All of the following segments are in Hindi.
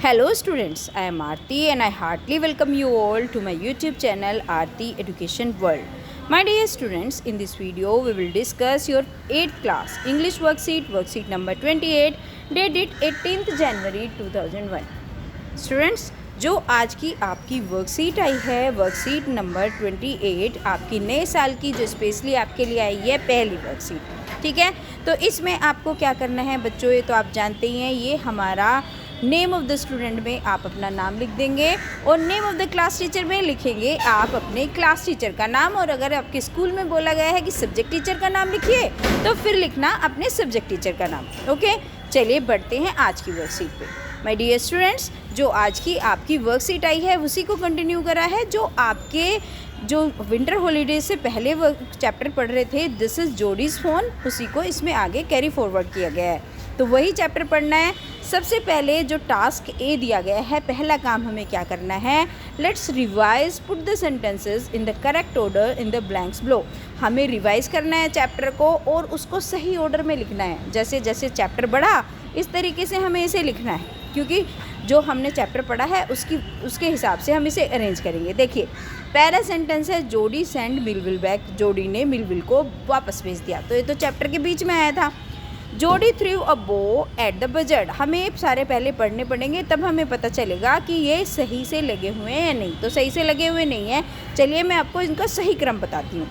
Hello students, I am Aarti and I heartily welcome you all to my YouTube channel Aarti Education World. My dear students, in this video we will discuss your 8th class English worksheet number 28 dated 18th January 2001. Students, जो आज की आपकी वर्कशीट आई है वर्कशीट नंबर 28 आपकी नए साल की जो स्पेशली आपके लिए आई है पहली वर्कशीट, ठीक है। तो इसमें आपको क्या करना है बच्चों, ये तो आप जानते ही हैं, ये हमारा नेम ऑफ़ द स्टूडेंट में आप अपना नाम लिख देंगे और name of the class teacher में लिखेंगे आप अपने क्लास टीचर का नाम। और अगर आपके स्कूल में बोला गया है कि सब्जेक्ट टीचर का नाम लिखिए तो फिर लिखना अपने सब्जेक्ट टीचर का नाम। ओके, चलिए बढ़ते हैं आज की वर्कशीट पे। माय डियर स्टूडेंट्स, जो आज की आपकी वर्कशीट आई है उसी को कंटिन्यू करा है जो आपके जो विंटर हॉलीडेज से पहले वर्क चैप्टर पढ़ रहे थे, दिस इज़ जोडीज़ फ़ोन, उसी को इसमें आगे कैरी फॉरवर्ड किया गया है। तो वही चैप्टर पढ़ना है। सबसे पहले जो टास्क ए दिया गया है, पहला काम हमें क्या करना है, let's revise put the sentences in the correct order in the blanks below. हमें रिवाइज करना है चैप्टर को और उसको सही ऑर्डर में लिखना है। जैसे जैसे चैप्टर बढ़ा इस तरीके से हमें इसे लिखना है, क्योंकि जो हमने चैप्टर पढ़ा है उसके हिसाब से हम इसे अरेंज करेंगे। देखिए, पहला सेंटेंस है जोडी सेंड मिलविल बैक, जोडी ने मिलविल को वापस भेज दिया। तो ये तो चैप्टर के बीच में आया था। जोडी थ्रू अ बो एट द बजट, हमें सारे पहले पढ़ने पड़ेंगे तब हमें पता चलेगा कि ये सही से लगे हुए हैं या नहीं। तो सही से लगे हुए नहीं हैं, चलिए मैं आपको इनका सही क्रम बताती हूँ।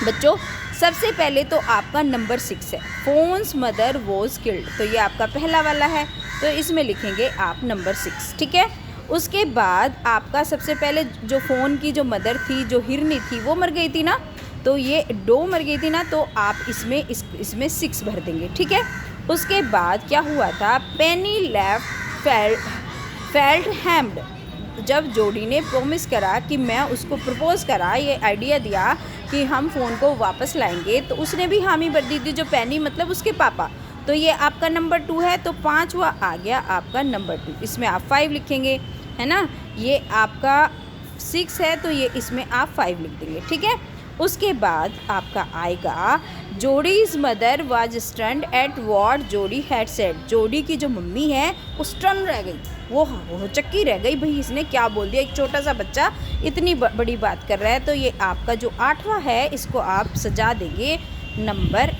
बच्चों, सबसे पहले तो आपका नंबर 6 है, फोन्स मदर वॉज किल्ड, तो ये आपका पहला वाला है, तो इसमें लिखेंगे आप नंबर 6, ठीक है। उसके बाद आपका सबसे पहले जो फ़ोन की जो मदर थी, जो हिरनी थी, वो मर गई थी ना, तो ये डो मर गई थी ना, तो आप इसमें 6 भर देंगे, ठीक है। उसके बाद क्या हुआ था, पेनी लेफ्ट फेल्ट हैम्ड, जब जोडी ने प्रॉमिस करा कि मैं उसको प्रपोज़ करा, ये आइडिया दिया कि हम फ़ोन को वापस लाएंगे, तो उसने भी हामी भर दी थी, जो पेनी मतलब उसके पापा। तो ये आपका नंबर 2 है, तो 5वां आ गया आपका नंबर 2, इसमें आप 5 लिखेंगे, है ना। ये आपका 6 है, तो ये इसमें आप 5 लिख देंगे, ठीक है। उसके बाद आपका आएगा Jodie's mother was stunned at what Jodie had said, Jodie की जो मम्मी है वो स्टन रह गई, वो चक्की रह गई, भाई इसने क्या बोल दिया, एक छोटा सा बच्चा इतनी बड़ी बात कर रहा है। तो ये आपका जो 8वां है, इसको आप सजा देंगे नंबर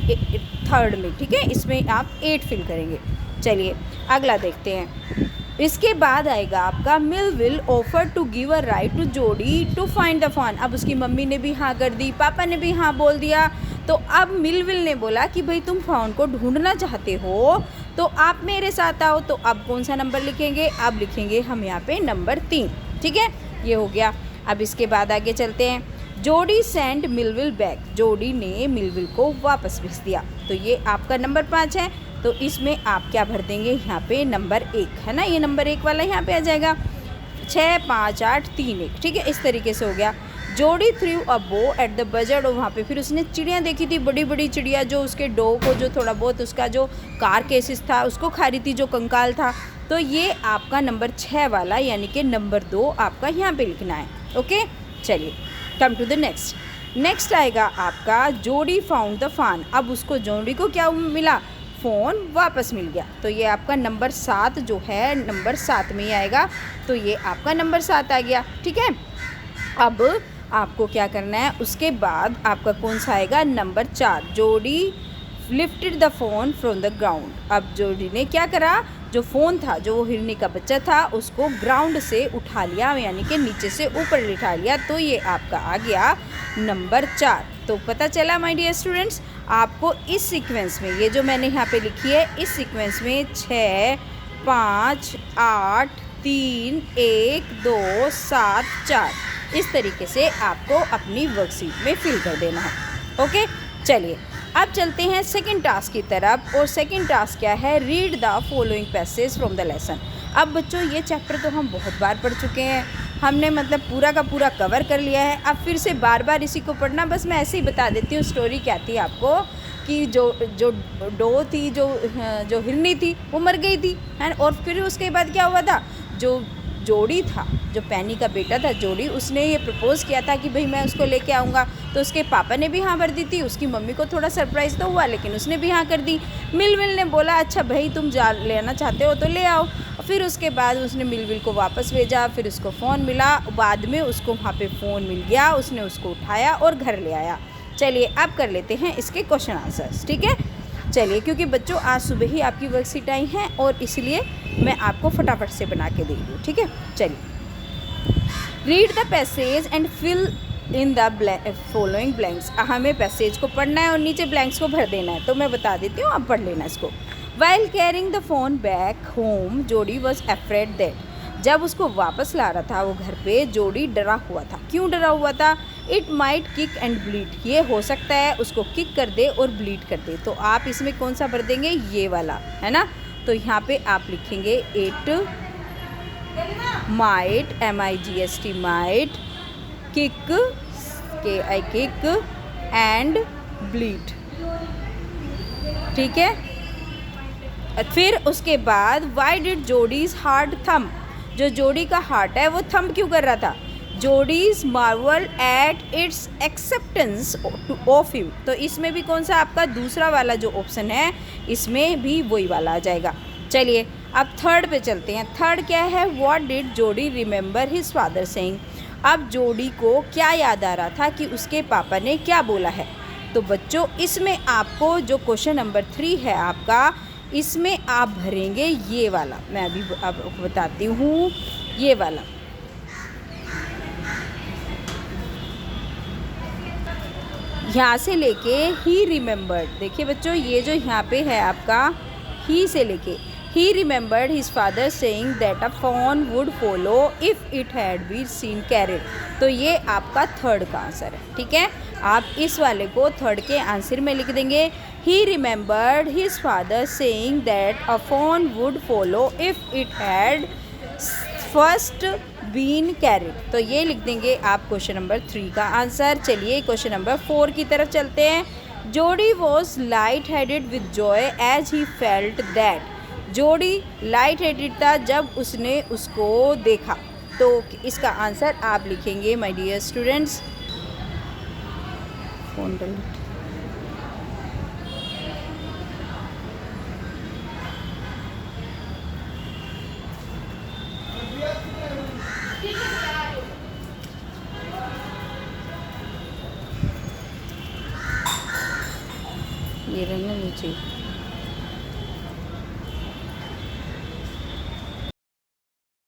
3 में, ठीक है। इसमें आप 8 फिल करेंगे। चलिए अगला देखते हैं। इसके बाद आएगा आपका मिलविल offer to give a right to Jody to find the fun, अब उसकी मम्मी ने भी हाँ कर दी, पापा ने भी हाँ बोल दिया, तो अब मिलविल ने बोला कि भाई तुम फ़ोन को ढूंढना चाहते हो तो आप मेरे साथ आओ। तो अब कौन सा नंबर लिखेंगे, अब लिखेंगे हम यहाँ पे नंबर 3, ठीक है, ये हो गया। अब इसके बाद आगे चलते हैं। जोडी सेंड मिलविल बैक, जोडी ने मिलविल को वापस भेज दिया, तो ये आपका नंबर 5 है, तो इसमें आप क्या भर देंगे, यहाँ पे नंबर 1 है ना, ये नंबर 1 वाला यहाँ पे आ जाएगा। 6, 5, 8, 3, 1, ठीक है, इस तरीके से हो गया। जोडी थ्रू अ बो एट द बजट, और वहाँ पे फिर उसने चिड़िया देखी थी, बड़ी बड़ी चिड़िया, जो उसके डो को जो थोड़ा बहुत उसका जो कार केसेस था उसको खा रही थी, जो कंकाल था। तो ये आपका नंबर 6 वाला यानी कि नंबर 2 आपका यहाँ पे लिखना है। ओके, चलिए कम टू द नेक्स्ट आएगा आपका जोडी फाउंड द फन, अब उसको जोडी को क्या मिला, फ़ोन वापस मिल गया, तो ये आपका नंबर 7 जो है नंबर 7 में ही आएगा, तो ये आपका नंबर 7 आ गया, ठीक है। अब आपको क्या करना है, उसके बाद आपका कौन सा आएगा, नंबर 4, जोडी lifted the phone from the ground, अब जोडी ने क्या करा, जो फ़ोन था, जो वो हिरनी का बच्चा था, उसको ग्राउंड से उठा लिया, यानी कि नीचे से ऊपर लिटा लिया, तो ये आपका आ गया नंबर 4। तो पता चला माय डियर स्टूडेंट्स, आपको इस सीक्वेंस में, ये जो मैंने यहाँ पे लिखी है, इस सीक्वेंस में 6, 5, 8, 3, 1, 2, 7, 4, इस तरीके से आपको अपनी वर्कशीट में फिल कर देना है। ओके, चलिए अब चलते हैं सेकंड टास्क की तरफ, और सेकंड टास्क क्या है, read the following passage from the lesson. अब बच्चों, ये चैप्टर तो हम बहुत बार पढ़ चुके हैं, हमने मतलब पूरा का पूरा कवर कर लिया है, अब फिर से बार बार इसी को पढ़ना, बस मैं ऐसे ही बता देती हूँ। स्टोरी क्या थी आपको कि जो डो थी, जो हिरनी थी, वो मर गई थी, है, और फिर उसके बाद क्या हुआ था, जोड़ी था, जो पैनी का बेटा था जोड़ी, उसने ये प्रपोज़ किया था कि भाई मैं उसको लेके आऊँगा, तो उसके पापा ने भी हाँ भर दी थी। उसकी मम्मी को थोड़ा सरप्राइज़ तो हुआ, लेकिन उसने भी हाँ कर दी। मिलविल ने बोला अच्छा भाई तुम जा लेना चाहते हो तो ले आओ। फिर उसके बाद उसने मिलविल को वापस भेजा, फिर उसको फ़ोन मिला, बाद में उसको वहाँ पे फ़ोन मिल गया, उसने उसको उठाया और घर ले आया। चलिए अब कर लेते हैं इसके क्वेश्चन आंसर्स, ठीक है। चलिए, क्योंकि बच्चों आज सुबह ही आपकी वर्कशीट आई हैं और इसलिए मैं आपको फटाफट से बना के दे रही हूँ, ठीक है। चलिए, read the passage and fill in the following blanks. हमें पैसेज को पढ़ना है और नीचे ब्लैंक्स को भर देना है, तो मैं बता देती हूँ, आप पढ़ लेना इसको। While carrying the phone back home जोडी वॉज अफ्रेड दैट। जब उसको वापस ला रहा था वो घर पे, जोडी डरा हुआ था। क्यों डरा हुआ था? It might kick and bleed. ये हो सकता है उसको किक कर दे और ब्लीड कर दे। तो आप इसमें कौन सा भर देंगे? ये वाला, है ना। तो यहाँ पे आप लिखेंगे it might, MIGST might, kick, KI kick, and bleed, ठीक है। फिर उसके बाद why did Jody's heart thumb. जो जोडी का हार्ट है वो थंब क्यों कर रहा था? Jody's Marvel at its acceptance of him. तो इसमें भी कौन सा आपका दूसरा वाला जो ऑप्शन है, इसमें भी वही वाला आ जाएगा। चलिए अब थर्ड पे चलते हैं। थर्ड क्या है? व्हाट डिड जोडी रिमेंबर हिज फादर सेइंग। अब जोडी को क्या याद आ रहा था कि उसके पापा ने क्या बोला है। तो बच्चों इसमें आपको जो क्वेश्चन नंबर 3 है आपका, इसमें आप भरेंगे ये वाला। मैं अभी आपको बताती हूँ, ये वाला। यहाँ से लेके ही रिमेंबर्ड, देखिए बच्चों ये जो यहाँ पे है आपका, ही से लेके ही remembered his father saying that a fawn would follow if it had been seen carried. तो ये आपका थर्ड का आंसर है, ठीक है। आप इस वाले को थर्ड के आंसर में लिख देंगे, ही remembered his father saying that a fawn would follow if it had first been carried. तो ये लिख देंगे आप क्वेश्चन नंबर 3 का आंसर। चलिए क्वेश्चन नंबर 4 की तरफ चलते हैं। Jody was light headed with joy as he felt that. Jody light headed था जब उसने उसको देखा। तो इसका आंसर आप लिखेंगे my dear students, phone delete, ये रहना नीचे।